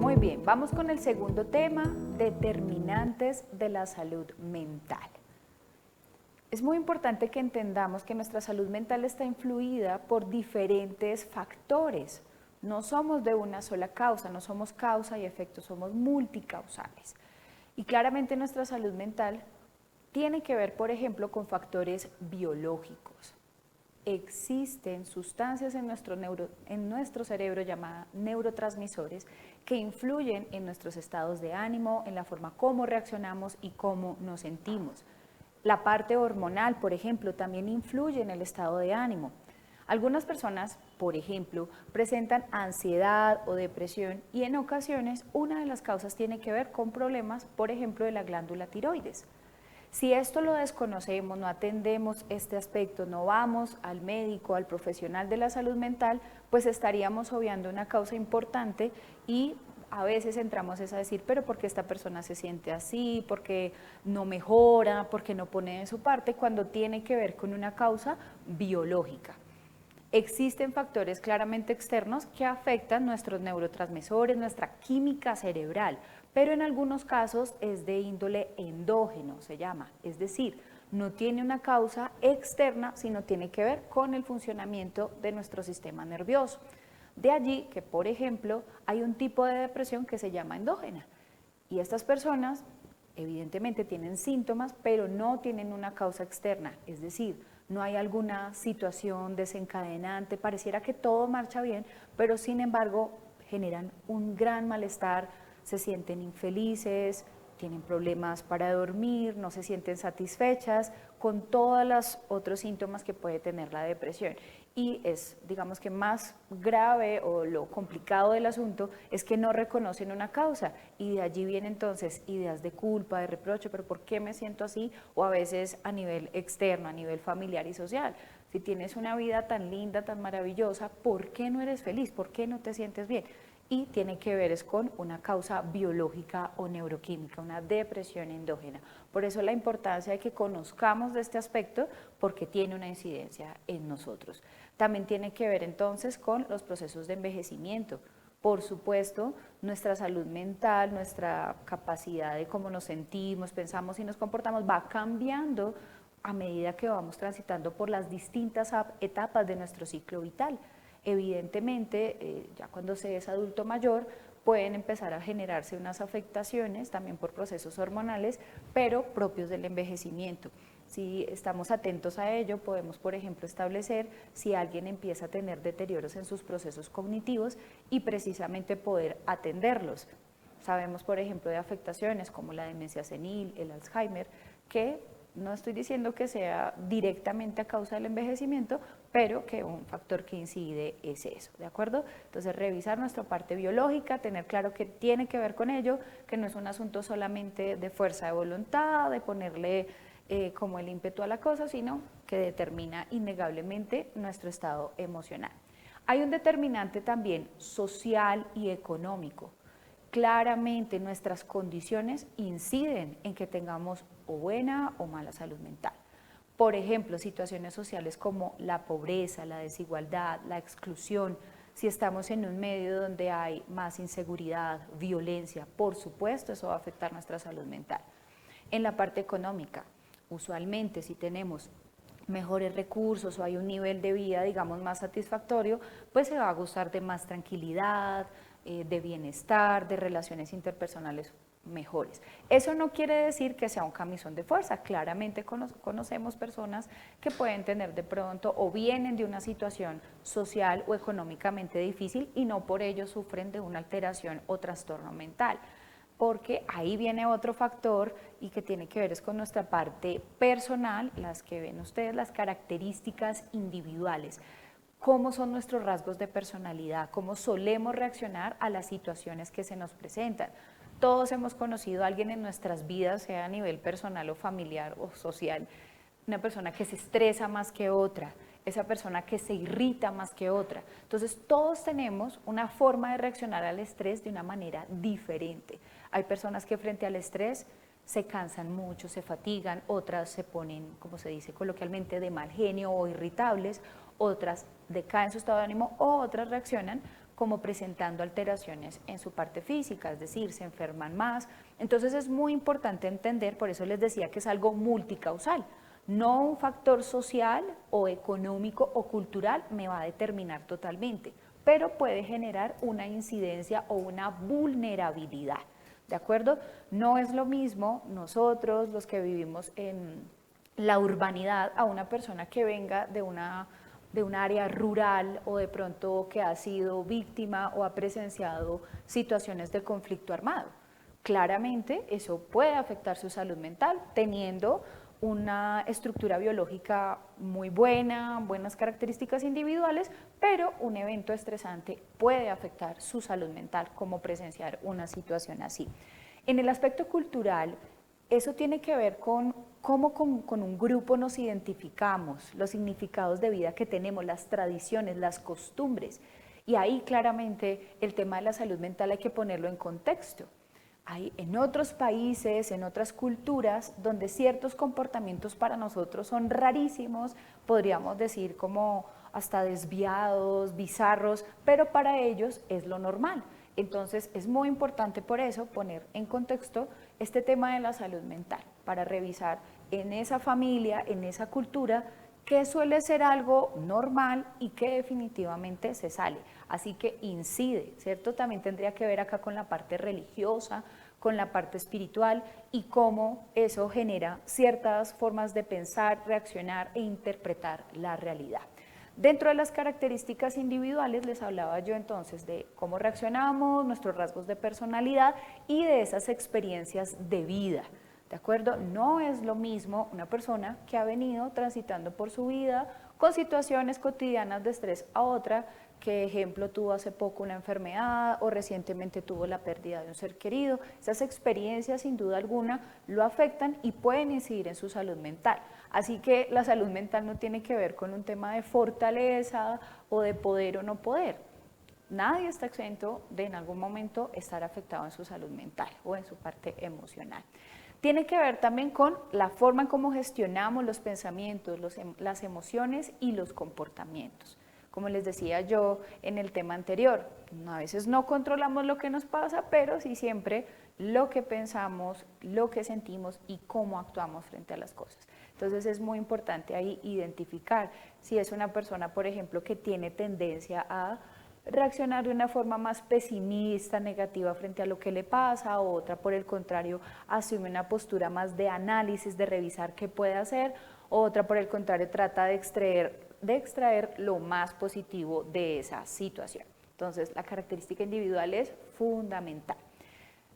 Muy bien, vamos con el segundo tema, determinantes de la salud mental. Es muy importante que entendamos que nuestra salud mental está influida por diferentes factores. No somos de una sola causa, no somos causa y efecto, somos multicausales. Y claramente nuestra salud mental tiene que ver, por ejemplo, con factores biológicos. Existen sustancias en nuestro cerebro llamadas neurotransmisores que influyen en nuestros estados de ánimo, en la forma como reaccionamos y cómo nos sentimos. La parte hormonal, por ejemplo, también influye en el estado de ánimo. Algunas personas, por ejemplo, presentan ansiedad o depresión y en ocasiones una de las causas tiene que ver con problemas, por ejemplo, de la glándula tiroides. Si esto lo desconocemos, no atendemos este aspecto, no vamos al médico, al profesional de la salud mental, pues estaríamos obviando una causa importante y a veces entramos a decir, pero ¿por qué esta persona se siente así? ¿Por qué no mejora? ¿Por qué no pone de su parte? Cuando tiene que ver con una causa biológica. Existen factores claramente externos que afectan nuestros neurotransmisores, nuestra química cerebral, pero en algunos casos es de índole endógeno, se llama, es decir, no tiene una causa externa, sino tiene que ver con el funcionamiento de nuestro sistema nervioso. De allí que, por ejemplo, hay un tipo de depresión que se llama endógena y estas personas evidentemente tienen síntomas, pero no tienen una causa externa, es decir, no hay alguna situación desencadenante, pareciera que todo marcha bien, pero sin embargo generan un gran malestar, se sienten infelices, tienen problemas para dormir, no se sienten satisfechas, con todos los otros síntomas que puede tener la depresión. Y es, digamos que más grave o lo complicado del asunto es que no reconocen una causa y de allí vienen entonces ideas de culpa, de reproche, pero ¿por qué me siento así? O a veces a nivel externo, a nivel familiar y social. Si tienes una vida tan linda, tan maravillosa, ¿por qué no eres feliz? ¿Por qué no te sientes bien? Y tiene que ver es con una causa biológica o neuroquímica, una depresión endógena. Por eso la importancia de que conozcamos de este aspecto porque tiene una incidencia en nosotros. También tiene que ver entonces con los procesos de envejecimiento. Por supuesto, nuestra salud mental, nuestra capacidad de cómo nos sentimos, pensamos y nos comportamos va cambiando a medida que vamos transitando por las distintas etapas de nuestro ciclo vital. Evidentemente, ya cuando se es adulto mayor, pueden empezar a generarse unas afectaciones también por procesos hormonales, pero propios del envejecimiento. Si estamos atentos a ello, podemos, por ejemplo, establecer si alguien empieza a tener deterioros en sus procesos cognitivos y precisamente poder atenderlos. Sabemos, por ejemplo, de afectaciones como la demencia senil, el Alzheimer, que no estoy diciendo que sea directamente a causa del envejecimiento, pero que un factor que incide es eso, ¿de acuerdo? Entonces, revisar nuestra parte biológica, tener claro que tiene que ver con ello, que no es un asunto solamente de fuerza de voluntad, de ponerle como el ímpetu a la cosa, sino que determina innegablemente nuestro estado emocional. Hay un determinante también social y económico. Claramente nuestras condiciones inciden en que tengamos o buena o mala salud mental. Por ejemplo, situaciones sociales como la pobreza, la desigualdad, la exclusión, si estamos en un medio donde hay más inseguridad, violencia, por supuesto eso va a afectar nuestra salud mental. En la parte económica, usualmente si tenemos mejores recursos o hay un nivel de vida, digamos, más satisfactorio, pues se va a gozar de más tranquilidad, de bienestar, de relaciones interpersonales mejores. Eso no quiere decir que sea un camisón de fuerza, claramente conocemos personas que pueden tener de pronto o vienen de una situación social o económicamente difícil y no por ello sufren de una alteración o trastorno mental, porque ahí viene otro factor y que tiene que ver es con nuestra parte personal, las que ven ustedes, las características individuales. Cómo son nuestros rasgos de personalidad, cómo solemos reaccionar a las situaciones que se nos presentan. Todos hemos conocido a alguien en nuestras vidas, sea a nivel personal o familiar o social, una persona que se estresa más que otra, esa persona que se irrita más que otra. Entonces, todos tenemos una forma de reaccionar al estrés de una manera diferente. Hay personas que frente al estrés se cansan mucho, se fatigan, otras se ponen, como se dice coloquialmente, de mal genio o irritables, otras decaen su estado de ánimo o otras reaccionan como presentando alteraciones en su parte física, es decir, se enferman más. Entonces es muy importante entender, por eso les decía que es algo multicausal, no un factor social o económico o cultural me va a determinar totalmente, pero puede generar una incidencia o una vulnerabilidad, ¿de acuerdo? No es lo mismo nosotros, los que vivimos en la urbanidad, a una persona que venga de un área rural o de pronto que ha sido víctima o ha presenciado situaciones de conflicto armado. Claramente eso puede afectar su salud mental teniendo una estructura biológica muy buena, buenas características individuales, pero un evento estresante puede afectar su salud mental, como presenciar una situación así. En el aspecto cultural, eso tiene que ver con cómo con un grupo nos identificamos, los significados de vida que tenemos, las tradiciones, las costumbres. Y ahí claramente el tema de la salud mental hay que ponerlo en contexto. Hay en otros países, en otras culturas, donde ciertos comportamientos para nosotros son rarísimos, podríamos decir como hasta desviados, bizarros, pero para ellos es lo normal. Entonces es muy importante por eso poner en contexto este tema de la salud mental, para revisar en esa familia, en esa cultura, qué suele ser algo normal y qué definitivamente se sale. Así que incide, ¿cierto? También tendría que ver acá con la parte religiosa, con la parte espiritual y cómo eso genera ciertas formas de pensar, reaccionar e interpretar la realidad. Dentro de las características individuales les hablaba yo entonces de cómo reaccionamos, nuestros rasgos de personalidad y de esas experiencias de vida. ¿De acuerdo? No es lo mismo una persona que ha venido transitando por su vida con situaciones cotidianas de estrés a otra, que ejemplo tuvo hace poco una enfermedad o recientemente tuvo la pérdida de un ser querido. Esas experiencias sin duda alguna lo afectan y pueden incidir en su salud mental. Así que la salud mental no tiene que ver con un tema de fortaleza o de poder o no poder. Nadie está exento de en algún momento estar afectado en su salud mental o en su parte emocional. Tiene que ver también con la forma en cómo gestionamos los pensamientos, las emociones y los comportamientos. Como les decía yo en el tema anterior, a veces no controlamos lo que nos pasa, pero sí siempre lo que pensamos, lo que sentimos y cómo actuamos frente a las cosas. Entonces es muy importante ahí identificar si es una persona, por ejemplo, que tiene tendencia a reaccionar de una forma más pesimista, negativa frente a lo que le pasa, o otra por el contrario asume una postura más de análisis, de revisar qué puede hacer, o otra por el contrario trata de extraer lo más positivo de esa situación. Entonces la característica individual es fundamental.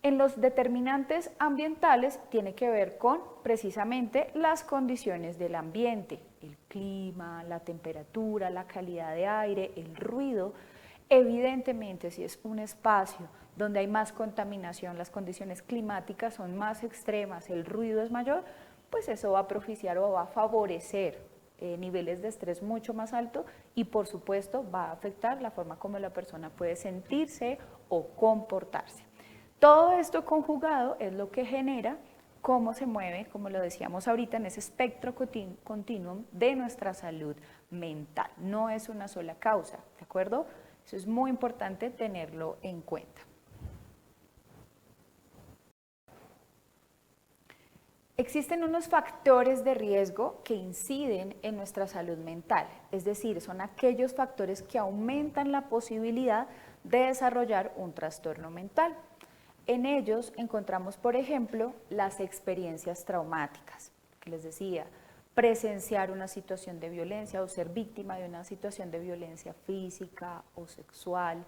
En los determinantes ambientales tiene que ver con precisamente las condiciones del ambiente, el clima, la temperatura, la calidad de aire, el ruido. Evidentemente, si es un espacio donde hay más contaminación, las condiciones climáticas son más extremas, el ruido es mayor, pues eso va a propiciar o va a favorecer niveles de estrés mucho más altos y por supuesto va a afectar la forma como la persona puede sentirse o comportarse. Todo esto conjugado es lo que genera cómo se mueve, como lo decíamos ahorita, en ese espectro continuum de nuestra salud mental. No es una sola causa, ¿de acuerdo? Eso es muy importante tenerlo en cuenta. Existen unos factores de riesgo que inciden en nuestra salud mental, es decir, son aquellos factores que aumentan la posibilidad de desarrollar un trastorno mental. En ellos encontramos, por ejemplo, las experiencias traumáticas, que les decía, presenciar una situación de violencia o ser víctima de una situación de violencia física o sexual,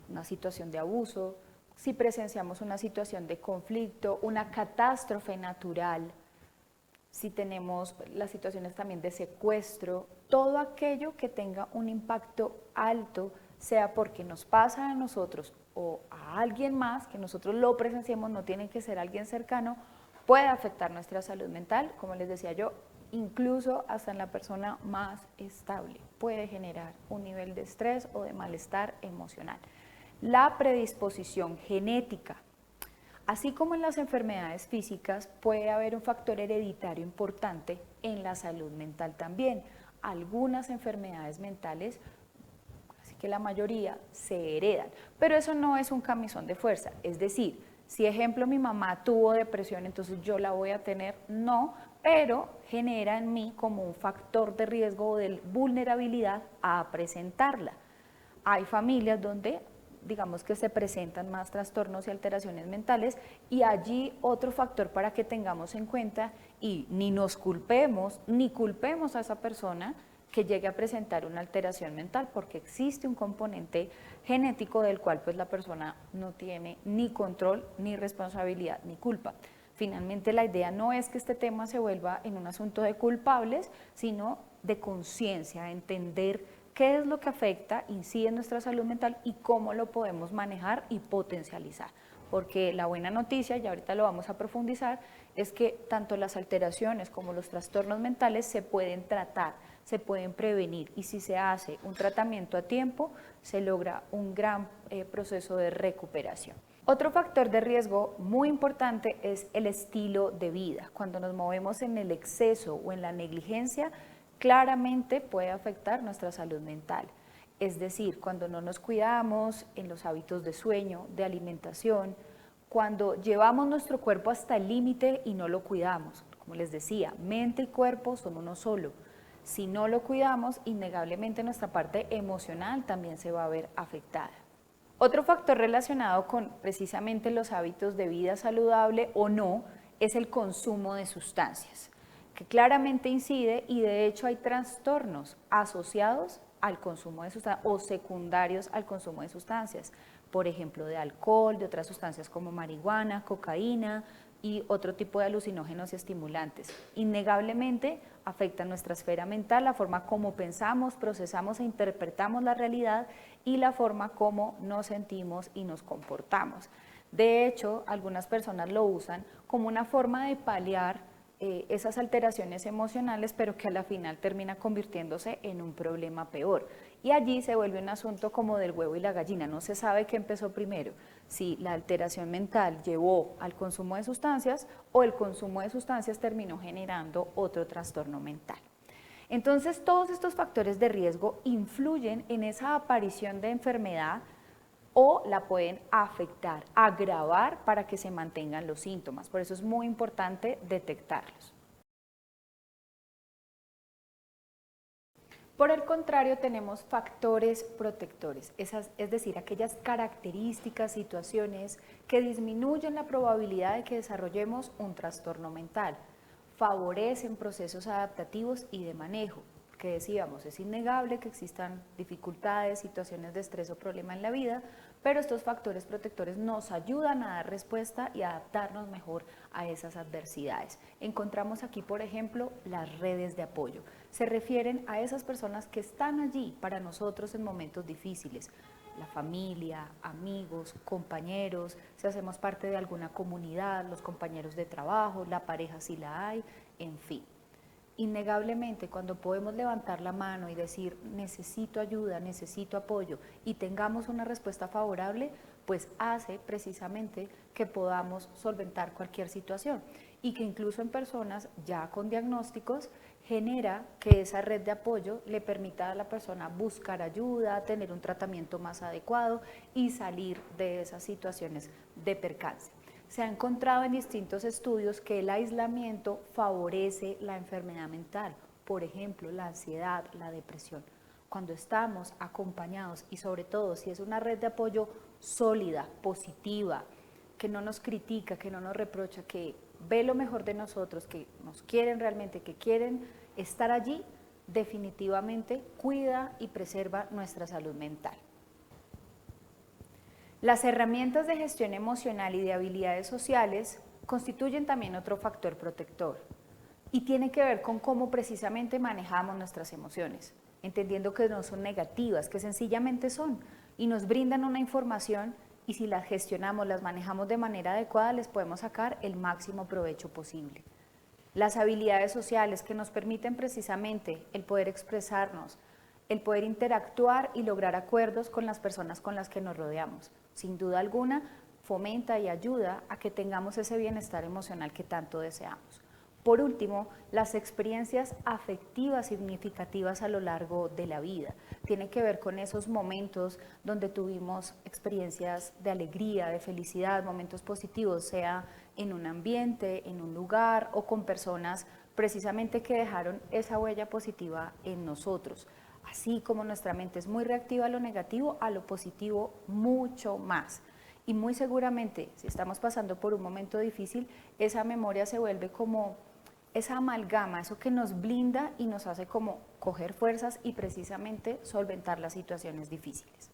una situación de abuso, si presenciamos una situación de conflicto, una catástrofe natural, si tenemos las situaciones también de secuestro, todo aquello que tenga un impacto alto, sea porque nos pasa a nosotros o a alguien más, que nosotros lo presenciemos, no tiene que ser alguien cercano, puede afectar nuestra salud mental, como les decía yo, incluso hasta en la persona más estable, puede generar un nivel de estrés o de malestar emocional. La predisposición genética. Así como en las enfermedades físicas, puede haber un factor hereditario importante en la salud mental también. Algunas enfermedades mentales, así que la mayoría, se heredan, pero eso no es un camisón de fuerza. Es decir, si ejemplo mi mamá tuvo depresión, entonces yo la voy a tener, no, pero genera en mí como un factor de riesgo o de vulnerabilidad a presentarla. Hay familias donde digamos que se presentan más trastornos y alteraciones mentales y allí otro factor para que tengamos en cuenta y ni nos culpemos ni culpemos a esa persona que llegue a presentar una alteración mental porque existe un componente genético del cual pues la persona no tiene ni control, ni responsabilidad, ni culpa. Finalmente la idea no es que este tema se vuelva en un asunto de culpables, sino de conciencia, entender qué es lo que afecta, incide en nuestra salud mental y cómo lo podemos manejar y potencializar. Porque la buena noticia, y ahorita lo vamos a profundizar, es que tanto las alteraciones como los trastornos mentales se pueden tratar, se pueden prevenir y si se hace un tratamiento a tiempo, se logra un gran proceso de recuperación. Otro factor de riesgo muy importante es el estilo de vida. Cuando nos movemos en el exceso o en la negligencia, claramente puede afectar nuestra salud mental. Es decir, cuando no nos cuidamos en los hábitos de sueño, de alimentación, cuando llevamos nuestro cuerpo hasta el límite y no lo cuidamos. Como les decía, mente y cuerpo son uno solo. Si no lo cuidamos, innegablemente nuestra parte emocional también se va a ver afectada. Otro factor relacionado con precisamente los hábitos de vida saludable o no es el consumo de sustancias, que claramente incide y de hecho hay trastornos asociados al consumo de sustancias o secundarios al consumo de sustancias, por ejemplo de alcohol, de otras sustancias como marihuana, cocaína y otro tipo de alucinógenos y estimulantes. Innegablemente afecta nuestra esfera mental, la forma como pensamos, procesamos e interpretamos la realidad y la forma como nos sentimos y nos comportamos. De hecho, algunas personas lo usan como una forma de paliar esas alteraciones emocionales, pero que a la final termina convirtiéndose en un problema peor. Y allí se vuelve un asunto como del huevo y la gallina, no se sabe qué empezó primero, si la alteración mental llevó al consumo de sustancias o el consumo de sustancias terminó generando otro trastorno mental. Entonces, todos estos factores de riesgo influyen en esa aparición de enfermedad o la pueden afectar, agravar para que se mantengan los síntomas. Por eso es muy importante detectarlos. Por el contrario, tenemos factores protectores, es decir, aquellas características, situaciones que disminuyen la probabilidad de que desarrollemos un trastorno mental, favorecen procesos adaptativos y de manejo. Que decíamos, es innegable que existan dificultades, situaciones de estrés o problema en la vida, pero estos factores protectores nos ayudan a dar respuesta y a adaptarnos mejor a esas adversidades. Encontramos aquí, por ejemplo, las redes de apoyo. Se refieren a esas personas que están allí para nosotros en momentos difíciles. La familia, amigos, compañeros, si hacemos parte de alguna comunidad, los compañeros de trabajo, la pareja si la hay, en fin. Innegablemente, cuando podemos levantar la mano y decir necesito ayuda, necesito apoyo y tengamos una respuesta favorable, pues hace precisamente que podamos solventar cualquier situación y que incluso en personas ya con diagnósticos genera que esa red de apoyo le permita a la persona buscar ayuda, tener un tratamiento más adecuado y salir de esas situaciones de percance. Se ha encontrado en distintos estudios que el aislamiento favorece la enfermedad mental, por ejemplo, la ansiedad, la depresión. Cuando estamos acompañados y sobre todo si es una red de apoyo sólida, positiva, que no nos critica, que no nos reprocha, que ve lo mejor de nosotros, que nos quieren realmente, que quieren estar allí, definitivamente cuida y preserva nuestra salud mental. Las herramientas de gestión emocional y de habilidades sociales constituyen también otro factor protector y tiene que ver con cómo precisamente manejamos nuestras emociones, entendiendo que no son negativas, que sencillamente son y nos brindan una información y si las gestionamos, las manejamos de manera adecuada, les podemos sacar el máximo provecho posible. Las habilidades sociales que nos permiten precisamente el poder expresarnos, el poder interactuar y lograr acuerdos con las personas con las que nos rodeamos. Sin duda alguna, fomenta y ayuda a que tengamos ese bienestar emocional que tanto deseamos. Por último, las experiencias afectivas significativas a lo largo de la vida. Tiene que ver con esos momentos donde tuvimos experiencias de alegría, de felicidad, momentos positivos, sea en un ambiente, en un lugar o con personas precisamente que dejaron esa huella positiva en nosotros. Así como nuestra mente es muy reactiva a lo negativo, a lo positivo mucho más. Y muy seguramente, si estamos pasando por un momento difícil, esa memoria se vuelve como esa amalgama, eso que nos blinda y nos hace como coger fuerzas y precisamente solventar las situaciones difíciles.